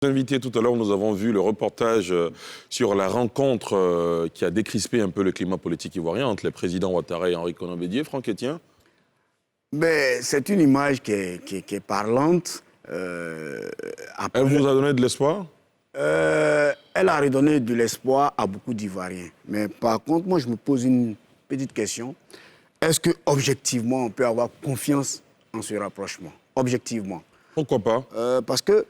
Invité tout à l'heure, nous avons vu le reportage sur la rencontre qui a décrispé un peu le climat politique ivoirien entre les présidents Ouattara et Henri Konan Bédié. Franck Etienne. Mais c'est une image qui est parlante. Elle vous a donné de l'espoir? Elle a redonné de l'espoir à beaucoup d'Ivoiriens. Mais par contre, moi, je me pose une petite question. Est-ce que objectivement, on peut avoir confiance en ce rapprochement? Objectivement. Pourquoi pas? Parce que,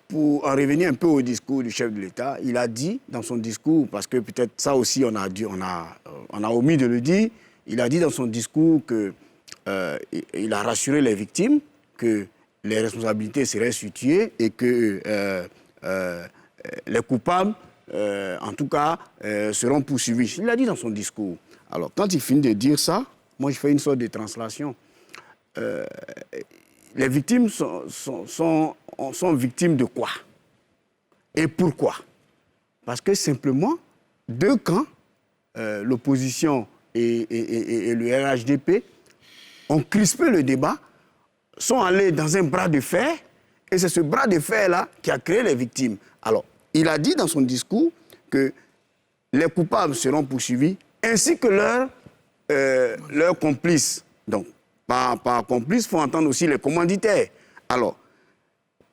pour en revenir un peu au discours du chef de l'État, il a dit dans son discours, parce que peut-être ça aussi on a omis de le dire, il a dit dans son discours qu'il a rassuré les victimes que les responsabilités seraient situées et que les coupables, en tout cas, seront poursuivis. Il l'a dit dans son discours. Alors, quand il finit de dire ça, moi, je fais une sorte de translation. Les victimes sont victimes de quoi? Et pourquoi? Parce que simplement, deux camps, l'opposition et le RHDP, ont crispé le débat, sont allés dans un bras de fer, et c'est ce bras de fer-là qui a créé les victimes. Alors, il a dit dans son discours que les coupables seront poursuivis, ainsi que leurs complices. Donc, par complices, il faut entendre aussi les commanditaires. Alors,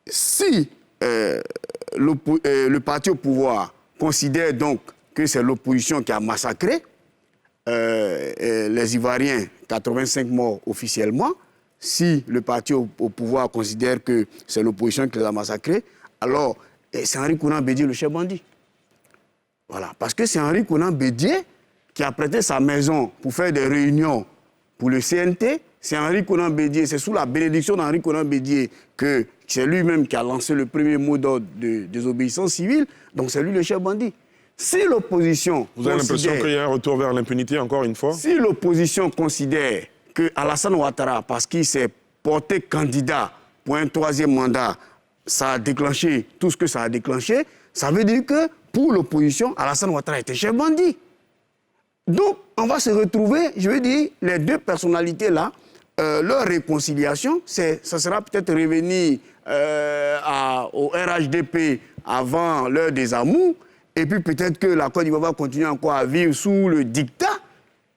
si le parti au pouvoir considère donc que c'est l'opposition qui a massacré les Ivoiriens, 85 morts officiellement, si le parti au pouvoir considère que c'est l'opposition qui les a massacrés, alors c'est Henri Konan Bédié le chef bandit. Voilà, parce que c'est Henri Konan Bédié qui a prêté sa maison pour faire des réunions pour le CNT. C'est Henri Konan Bédié, c'est sous la bénédiction d'Henri Konan Bédié que c'est lui-même qui a lancé le premier mot d'ordre de désobéissance civile. Donc c'est lui le chef bandit. Si l'opposition... Vous avez l'impression qu'il y a un retour vers l'impunité encore une fois? Si l'opposition considère que Alassane Ouattara, parce qu'il s'est porté candidat pour un troisième mandat, ça a déclenché tout ce que ça a déclenché, ça veut dire que pour l'opposition, Alassane Ouattara était chef bandit. Donc, on va se retrouver, je veux dire, les deux personnalités-là, leur réconciliation, ça sera peut-être revenir au RHDP avant l'heure des amours, et puis peut-être que la Côte d'Ivoire va continuer encore à vivre sous le dictat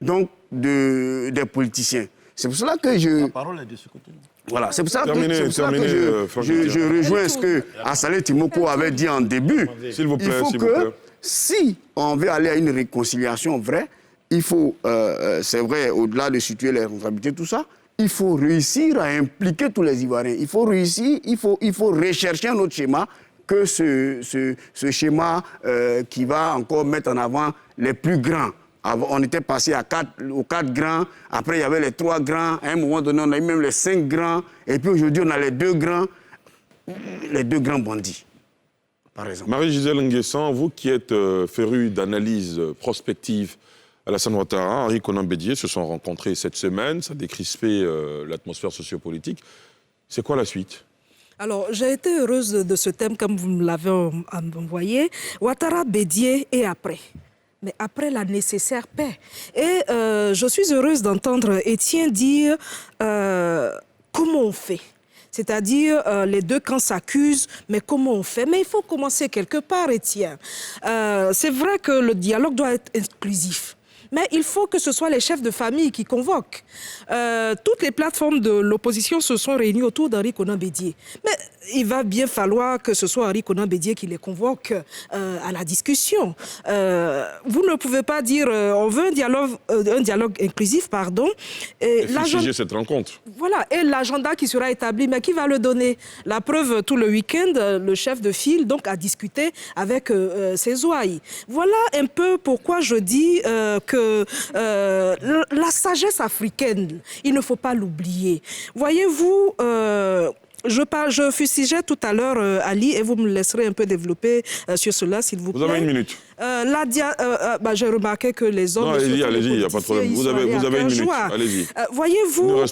donc, des politiciens. C'est pour cela que La parole est de ce côté. Voilà, c'est pour ça que je rejoins ce que Assalé Timoko avait dit en début. S'il vous plaît, il faut que, si on veut aller à une réconciliation vraie, il faut, c'est vrai, au-delà de situer les responsabilités, tout ça, il faut réussir à impliquer tous les Ivoiriens. Il faut réussir, il faut rechercher un autre schéma que ce schéma qui va encore mettre en avant les plus grands. On était passé aux 4 grands, après il y avait les 3 grands, à un moment donné on a eu même les 5 grands, et puis aujourd'hui on a les 2 grands bandits, par exemple. Marie-Gisèle Nguessan, vous qui êtes férue d'analyse prospective, Alassane Ouattara, Henri Konan Bédié se sont rencontrés cette semaine, ça a décrispé l'atmosphère sociopolitique. C'est quoi la suite? Alors, j'ai été heureuse de ce thème comme vous me l'avez envoyé. Ouattara, Bédié et après. Mais après la nécessaire paix. Et je suis heureuse d'entendre Etienne dire comment on fait. C'est-à-dire, les deux camps s'accusent, mais comment on fait? Mais il faut commencer quelque part, Etienne. C'est vrai que le dialogue doit être inclusif. Mais il faut que ce soit les chefs de famille qui convoquent. Toutes les plateformes de l'opposition se sont réunies autour d'Henri Konan Bédié. Mais il va bien falloir que ce soit Henri Konan Bédié qui les convoque à la discussion. Vous ne pouvez pas dire on veut un dialogue inclusif, pardon. Et figer cette rencontre. Voilà, et l'agenda qui sera établi, mais qui va le donner? La preuve, tout le week-end, le chef de file donc, a discuté avec ses ouailles. Voilà un peu pourquoi je dis que la sagesse africaine, il ne faut pas l'oublier. Voyez-vous, je fustigeais tout à l'heure Ali, et vous me laisserez un peu développer sur cela, s'il vous plaît. Vous avez une minute. J'ai remarqué que les hommes... Non, allez-y, il n'y a pas de problème. Vous avez une minute, allez-y. Voyez-vous,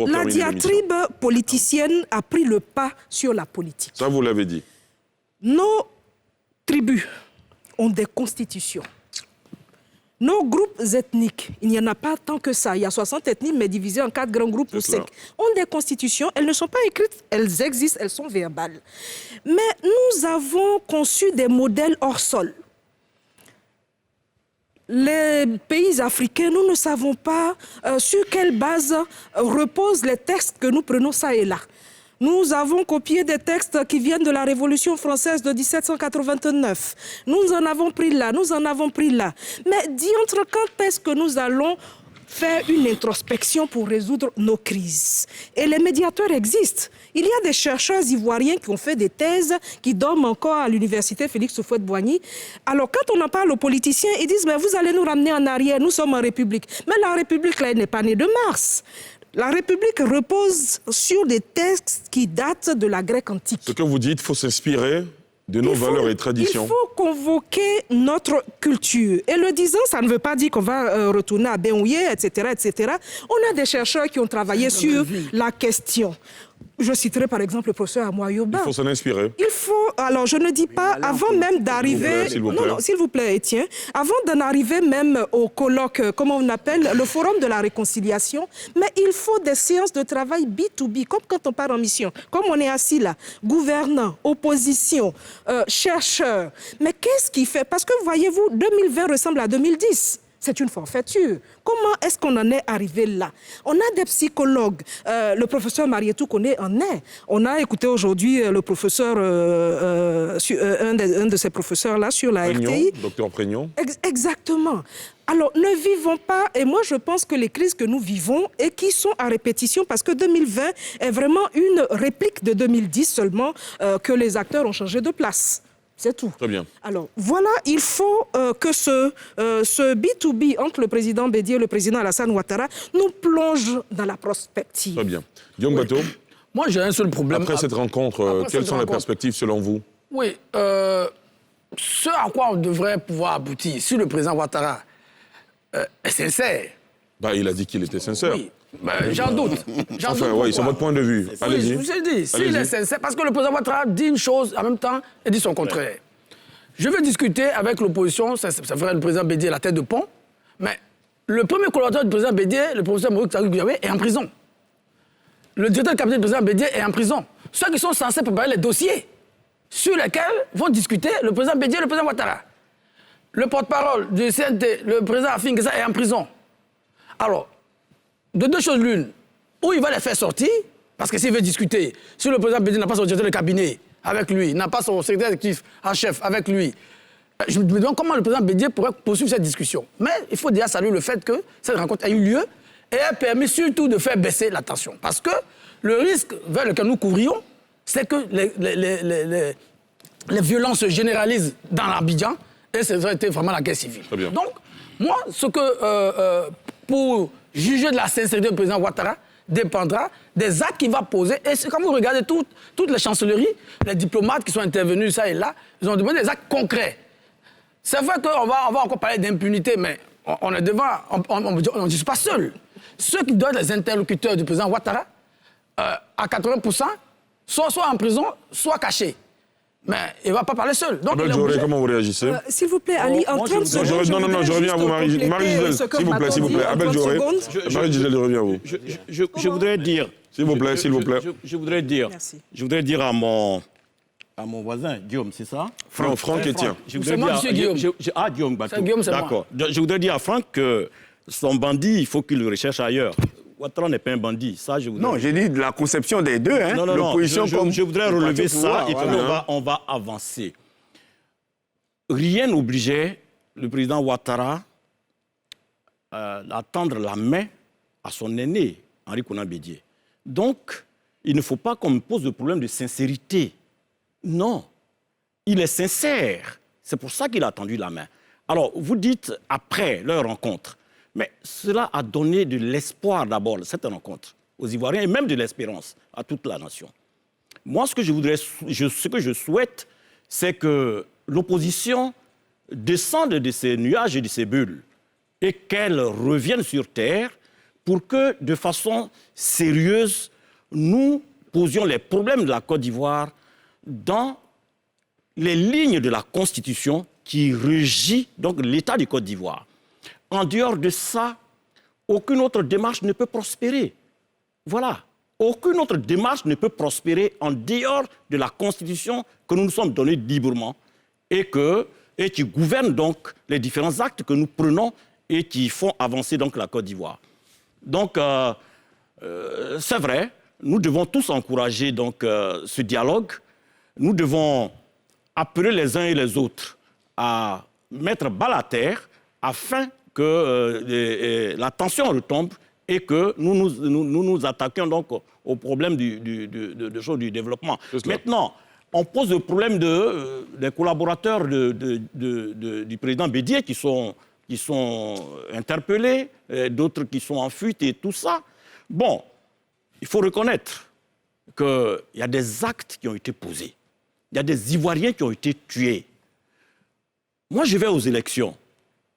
la diatribe politicienne a pris le pas sur la politique. Ça, vous l'avez dit. Nos tribus ont des constitutions. Nos groupes ethniques, il n'y en a pas tant que ça. Il y a 60 ethnies, mais divisées en 4 grands groupes ou 5. Ont des constitutions, elles ne sont pas écrites, elles existent, elles sont verbales. Mais nous avons conçu des modèles hors sol. Les pays africains, nous ne savons pas sur quelle base reposent les textes que nous prenons ça et là. Nous avons copié des textes qui viennent de la Révolution française de 1789. Nous en avons pris là, nous en avons pris là. Mais diantre, quand est-ce que nous allons faire une introspection pour résoudre nos crises? Et les médiateurs existent. Il y a des chercheurs ivoiriens qui ont fait des thèses, qui dorment encore à l'université Félix Houphouët-Boigny. Alors, quand on en parle aux politiciens, ils disent « Mais vous allez nous ramener en arrière, nous sommes en République ». Mais la République, là, elle n'est pas née de Mars. La République repose sur des textes qui datent de la Grèce antique. Ce que vous dites, il faut s'inspirer de nos valeurs et traditions. Il faut convoquer notre culture. Et le disant, ça ne veut pas dire qu'on va retourner à Benouye, etc., etc. On a des chercheurs qui ont travaillé sur la question. Je citerai par exemple le professeur Amoyoba. Il faut s'en inspirer. Il faut, alors je ne dis pas, avant même d'arriver... Non, s'il vous plaît, Étienne. Avant d'en arriver même au colloque, comment on appelle, le forum de la réconciliation, mais il faut des séances de travail B2B, comme quand on part en mission, comme on est assis là, gouvernants, opposition, chercheurs. Mais qu'est-ce qui fait? Parce que, voyez-vous, 2020 ressemble à 2010. C'est une forfaiture. Comment est-ce qu'on en est arrivé là? On a des psychologues. Le professeur Marietou Koné en est. On a écouté aujourd'hui le professeur, un de ces professeurs-là sur la RTI. Docteur Prégnon. Exactement. Alors, ne vivons pas, et moi je pense que les crises que nous vivons et qui sont à répétition, parce que 2020 est vraiment une réplique de 2010 seulement, que les acteurs ont changé de place. C'est tout. Très bien. Alors, voilà, il faut que ce B2B entre le président Bédié et le président Alassane Ouattara nous plonge dans la prospective. Très bien. Guillaume Bateau. Moi, j'ai un seul problème. Après cette rencontre, quelles sont les perspectives selon vous? Oui. Ce à quoi on devrait pouvoir aboutir, si le président Ouattara est sincère. Bah, il a dit qu'il était sincère. Oui. J'en doute. Enfin, oui, c'est votre point de vue. Allez-y. Oui, je vous ai dit, s'il est sincère, parce que le président Ouattara dit une chose en même temps et dit son contraire. Je veux discuter avec l'opposition, ça ferait le président Bédié la tête de pont, mais le premier collaborateur du président Bédié, le professeur Maurice Tariq-Gouyavé, est en prison. Le directeur de cabinet du président Bédié est en prison. Ceux qui sont censés préparer les dossiers sur lesquels vont discuter le président Bédié et le président Ouattara. Le porte-parole du CNT, le président Afin Geza, est en prison. Alors, de deux choses l'une, ou il va les faire sortir, parce que s'il veut discuter, si le président Bédié n'a pas son directeur de cabinet avec lui, n'a pas son secrétaire exécutif en chef avec lui, je me demande comment le président Bédié pourrait poursuivre cette discussion. Mais il faut déjà saluer le fait que cette rencontre a eu lieu et a permis surtout de faire baisser la tension. Parce que le risque vers lequel nous couvrions, c'est que les violences se généralisent dans l'Abidjan et ça aurait été vraiment la guerre civile. Donc, moi, ce que, pour juger de la sincérité du président Ouattara, dépendra des actes qu'il va poser. Et quand vous regardez toutes les chancelleries, les diplomates qui sont intervenus ça et là, ils ont demandé des actes concrets. C'est vrai qu'on va encore parler d'impunité, mais on est devant, on ne dit pas seul. Ceux qui doivent être les interlocuteurs du président Ouattara, à 80%, soit en prison, soit cachés. Mais il ne va pas parler seul. Donc, comment vous réagissez? S'il vous plaît, Ali, en 30 secondes. Je reviens à vous, Marie-Gisèle. S'il vous plaît, Abel Dioré. Marie-Gisèle, je reviens à vous. Je voudrais dire... S'il vous plaît. Je voudrais dire à mon voisin, Guillaume, c'est ça? Franck Etienne. C'est moi, monsieur Guillaume. Guillaume Bateau. Guillaume, c'est moi. D'accord. Je voudrais dire à Franck que son bandit, il faut qu'il le recherche ailleurs. Ouattara n'est pas un bandit. Ça, Non, j'ai dit de la conception des deux. Hein. Non. Je voudrais relever ça et puis on va avancer. Rien n'obligeait le président Ouattara à tendre la main à son aîné, Henri Konan Bédié. Donc, il ne faut pas qu'on me pose le problème de sincérité. Non, il est sincère. C'est pour ça qu'il a tendu la main. Alors, vous dites, après leur rencontre, mais cela a donné de l'espoir d'abord, cette rencontre, aux Ivoiriens, et même de l'espérance à toute la nation. Moi, ce que je souhaite, c'est que l'opposition descende de ces nuages et de ces bulles et qu'elle revienne sur terre pour que, de façon sérieuse, nous posions les problèmes de la Côte d'Ivoire dans les lignes de la Constitution qui régit donc l'État de Côte d'Ivoire. En dehors de ça, aucune autre démarche ne peut prospérer. Voilà. Aucune autre démarche ne peut prospérer en dehors de la Constitution que nous nous sommes donnée librement et qui gouverne donc les différents actes que nous prenons et qui font avancer donc la Côte d'Ivoire. Donc, c'est vrai, nous devons tous encourager donc, ce dialogue. Nous devons appeler les uns et les autres à mettre balle à terre afin que la tension retombe et que nous attaquions donc au problème du développement. Maintenant, on pose le problème des collaborateurs du président Bédié qui sont interpellés, d'autres qui sont en fuite et tout ça. Bon, il faut reconnaître qu'il y a des actes qui ont été posés. Il y a des Ivoiriens qui ont été tués. Moi, je vais aux élections.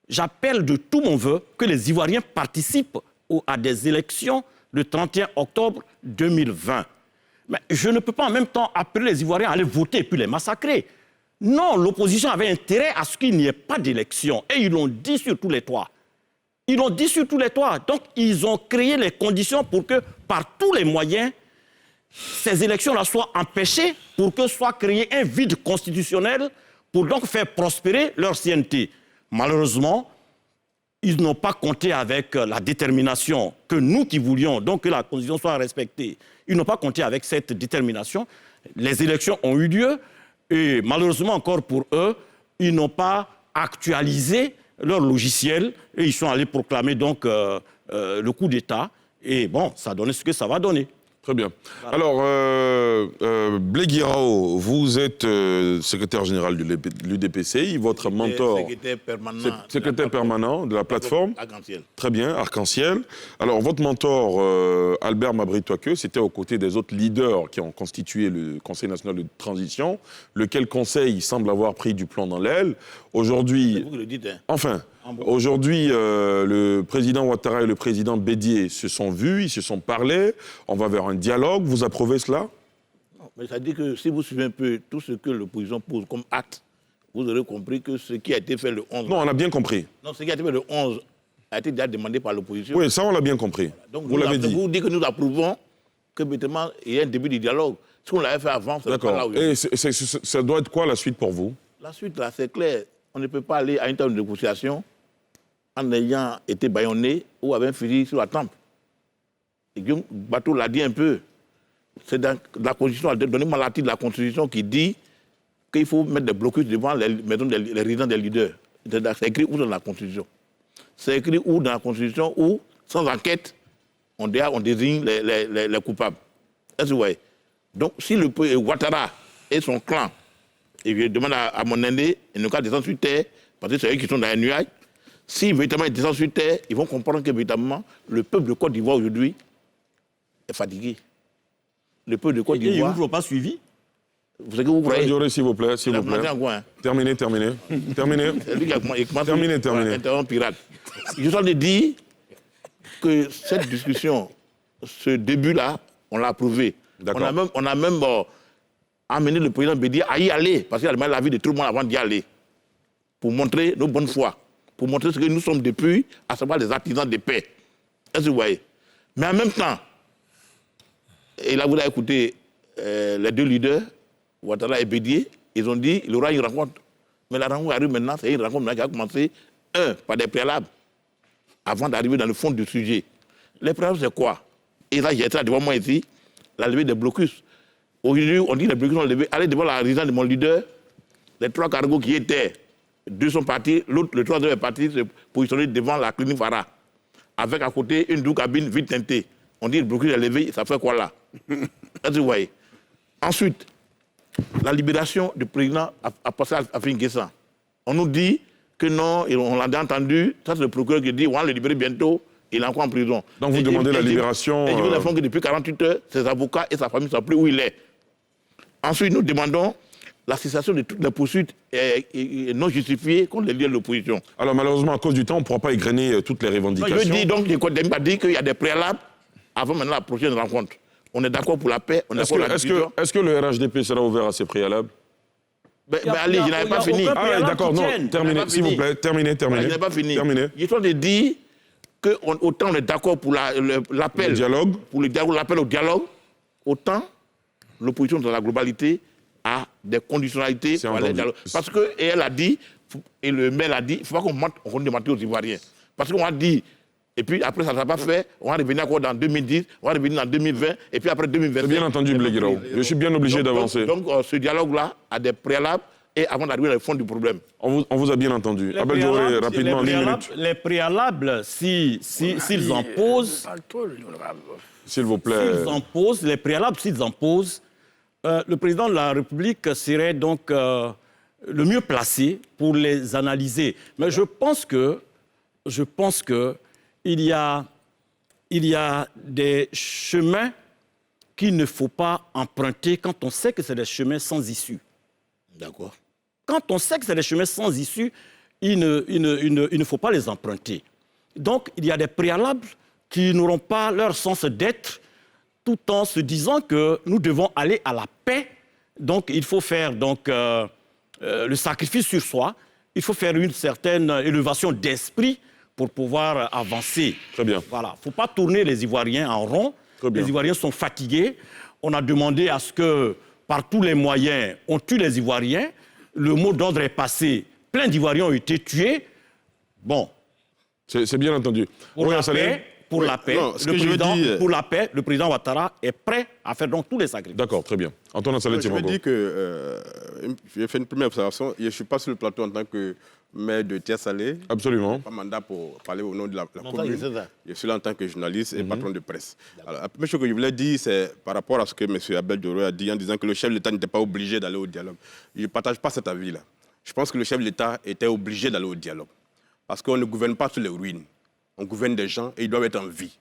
J'appelle de tout mon vœu que les Ivoiriens participent à des élections le 31 octobre 2020. Mais je ne peux pas en même temps appeler les Ivoiriens à aller voter et puis les massacrer. Non, l'opposition avait intérêt à ce qu'il n'y ait pas d'élection. Et ils l'ont dit sur tous les toits. Ils l'ont dit sur tous les toits. Donc, ils ont créé les conditions pour que, par tous les moyens, ces élections-là soient empêchées pour que soit créé un vide constitutionnel pour donc faire prospérer leur CNT. Malheureusement, ils n'ont pas compté avec la détermination que nous qui voulions, donc que la Constitution soit respectée. Ils n'ont pas compté avec cette détermination. Les élections ont eu lieu et malheureusement encore pour eux, ils n'ont pas actualisé leur logiciel et ils sont allés proclamer donc le coup d'État. Et bon, ça a donné ce que ça va donner. Très bien. Voilà. Alors, Blé Guiraud, vous êtes secrétaire général de l'UDPCI, votre mentor... Secrétaire permanent de la plateforme. Arc-en-Ciel. Très bien, Arc-en-Ciel. Alors, votre mentor, Albert Mabry-Toakeu, c'était aux côtés des autres leaders qui ont constitué le Conseil national de transition, lequel conseil semble avoir pris du plomb dans l'aile. Aujourd'hui... C'est vous qui le dites, hein. Enfin... Aujourd'hui, le président Ouattara et le président Bédié se sont vus, ils se sont parlé, on va vers un dialogue. Vous approuvez cela? Non, mais ça dit que si vous suivez un peu tout ce que l'opposition pose comme acte, vous aurez compris que ce qui a été fait le 11... Non, on a bien compris. Non, ce qui a été fait le 11 a été déjà demandé par l'opposition. Oui, ça on l'a bien compris. Donc vous l'avez dit. Vous dites que nous approuvons que bêtement, il y a un début du dialogue. Ce qu'on l'avait fait avant, c'est pas là où... Et ça doit être quoi la suite pour vous? La suite, là, c'est clair. On ne peut pas aller à une table de négociation en ayant été bâillonné ou avec un fusil sur la tempe. Et Guillaume Bateau l'a dit un peu. C'est dans la Constitution, donnez-moi l'article de la Constitution qui dit qu'il faut mettre des blocus devant les résidents des leaders. C'est écrit où dans la Constitution? C'est écrit où dans la Constitution où, sans enquête, on désigne les coupables. Est-ce que vous voyez? Donc, si le Ouattara et son clan, et je demande à mon aîné, il ne cas descendre sur terre, parce que c'est eux qui sont dans les nuages, si véritablement ils descendent sur terre, ils vont comprendre que véritablement le peuple de Côte d'Ivoire aujourd'hui est fatigué. Le peuple de Côte d'Ivoire... Et ils ne vous ont pas suivi? Vous savez que vous voyez... Durer, s'il vous plaît, s'il vous plaît. Terminez. Terminez. Pirate. Je suis en train de dire que cette discussion, ce début-là, on l'a approuvé. On a même amené le président Bédié à y aller, parce qu'il a demandé l'avis de tout le monde avant d'y aller, pour montrer nos bonnes foi, pour montrer ce que nous sommes depuis, à savoir les artisans de paix. Est-ce que vous voyez? Mais en même temps, et là vous avez écouté les deux leaders, Ouattara et Bédié, ils ont dit qu'il y aura une rencontre. Mais la rencontre arrive maintenant, c'est une rencontre qui a commencé, par des préalables, avant d'arriver dans le fond du sujet. Les préalables, c'est quoi? Et là, j'ai été devant moi ici, la levée des blocus. Aujourd'hui, on dit que les blocus sont levés. Allez devant la résidence de mon leader, les trois cargos qui étaient, deux sont partis, l'autre, le troisième est parti se positionner devant la clinique Farah, avec à côté une double cabine vide teintée. On dit que le blocus est levé, ça fait quoi là? Est-ce que vous voyez? Ensuite, la libération du président a passé à Afrique Guessan. On nous dit que non, on l'a entendu, ça c'est le procureur qui dit on va le libérer bientôt, il est encore en prison. Donc vous demandez la libération... Et je vous informe que depuis 48 heures, ses avocats et sa famille ne savent plus où il est. Ensuite, nous demandons la cessation de toutes les poursuites non justifiées contre les leaders de l'opposition. Alors malheureusement, à cause du temps, on ne pourra pas égrener toutes les revendications. Je dis donc, je pas dit qu'il y a des préalables avant maintenant la prochaine rencontre. On est d'accord pour la paix, on est d'accord pour la discussion. Est-ce que le RHDP sera ouvert à ces préalables? Mais allez, je n'avais pas fini. Ah, d'accord, non, terminez, s'il vous plaît, terminez. Je n'ai pas fini. Terminez. Je suis de dire qu'autant on est d'accord pour l'appel au dialogue, autant l'opposition dans la globalité a des conditionnalités pour aller au dialogue. Parce qu'elle a dit, et le maire a dit, il ne faut pas qu'on continue de mentir aux Ivoiriens. Parce qu'on a dit, et puis après ça ne sera pas fait, on va revenir encore dans 2010, on va revenir en 2020, et puis après 2020. C'est bien entendu, Blé Guiraud. Je suis bien obligé d'avancer. Donc ce dialogue-là a des préalables, et avant d'arriver au fond du problème. On vous a bien entendu. Abel Dioré, rapidement, en 1 minute. Les préalables, s'ils en posent... S'il vous plaît. Les préalables, s'ils en posent, le président de la République serait donc le mieux placé pour les analyser. Mais je pense que il y a des chemins qu'il ne faut pas emprunter quand on sait que c'est des chemins sans issue. D'accord. Quand on sait que c'est des chemins sans issue, il ne faut pas les emprunter. Donc, il y a des préalables qui n'auront pas leur sens d'être, tout en se disant que nous devons aller à la paix. Donc, il faut faire le sacrifice sur soi. Il faut faire une certaine élévation d'esprit pour pouvoir avancer. Très bien. Voilà. Il ne faut pas tourner les Ivoiriens en rond. Les Ivoiriens sont fatigués. On a demandé à ce que, par tous les moyens, on tue les Ivoiriens. Le mot d'ordre est passé. Plein d'Ivoiriens ont été tués. Bon. C'est bien entendu. Pour la paix, le président Ouattara est prêt à faire donc tous les sacrifices. D'accord, très bien. Antoine Assalé Je me dis que j'ai fait une première observation. Je ne suis pas sur le plateau en tant que maire de Thiès-Salé. Absolument. Pas mandat pour parler au nom de la commune. Je suis là en tant que journaliste et patron de presse. Alors, la première chose que je voulais dire, c'est par rapport à ce que M. Abel Dioré a dit en disant que le chef de l'État n'était pas obligé d'aller au dialogue. Je ne partage pas cet avis-là. Je pense que le chef de l'État était obligé d'aller au dialogue. Parce qu'on ne gouverne pas sur les ruines. On gouverne des gens et ils doivent être en vie.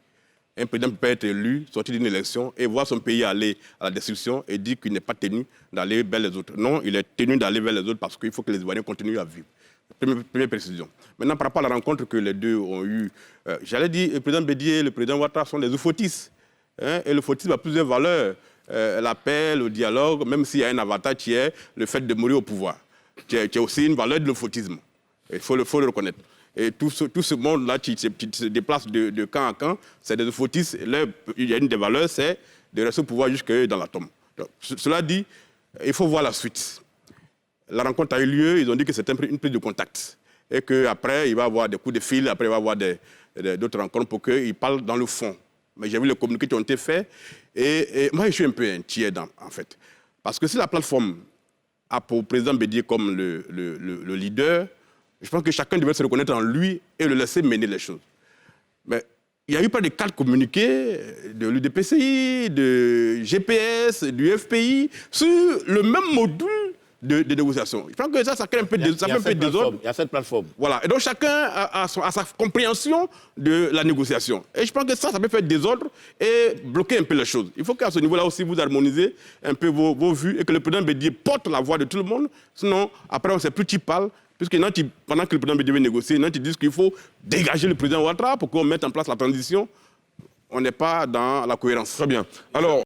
Un président peut être élu, sortir d'une élection et voir son pays aller à la destruction et dire qu'il n'est pas tenu d'aller vers les autres. Non, il est tenu d'aller vers les autres parce qu'il faut que les Ivoiriens continuent à vivre. Première précision. Maintenant, par rapport à la rencontre que les deux ont eue, j'allais dire, le président Bédié et le président Ouattara sont des oufoutistes. Et le fautisme a plusieurs valeurs. La paix, le dialogue, même s'il y a un avatar qui est le fait de mourir au pouvoir. Qui est aussi une valeur de l'oufoutisme. Il faut le reconnaître. Et tout ce monde-là qui se déplace de camp à camp, c'est des oufoutistes. Il y a une des valeurs, c'est de rester au pouvoir jusque dans la tombe. Donc, cela dit, il faut voir la suite. La rencontre a eu lieu, ils ont dit que c'était une prise de contact. Et qu'après, il va y avoir des coups de fil, après il va y avoir d'autres rencontres pour qu'ils parlent dans le fond. Mais j'ai vu les communiqués qui ont été faits. Et moi, je suis un peu inquiet, en fait. Parce que si la plateforme a pour président Bédié comme le leader, je pense que chacun devrait se reconnaître en lui et le laisser mener les choses. Mais il y a eu pas de 4 communiqués de l'UDPCI, de GPS, du FPI, sur le même module de négociation. Je pense que ça crée un peu de désordre. Il y a cette plateforme. Voilà. Et donc chacun a sa compréhension de la négociation. Et je pense que ça peut faire désordre et bloquer un peu les choses. Il faut qu'à ce niveau-là aussi, vous harmonisez un peu vos vues et que le président Bédié porte la voix de tout le monde. Sinon, après, on ne sait plus qui parle. Puisque pendant que le président Bédié veut négocier, ils disent qu'il faut dégager le président Ouattara pour qu'on mette en place la transition. On n'est pas dans la cohérence. Très bien. Alors,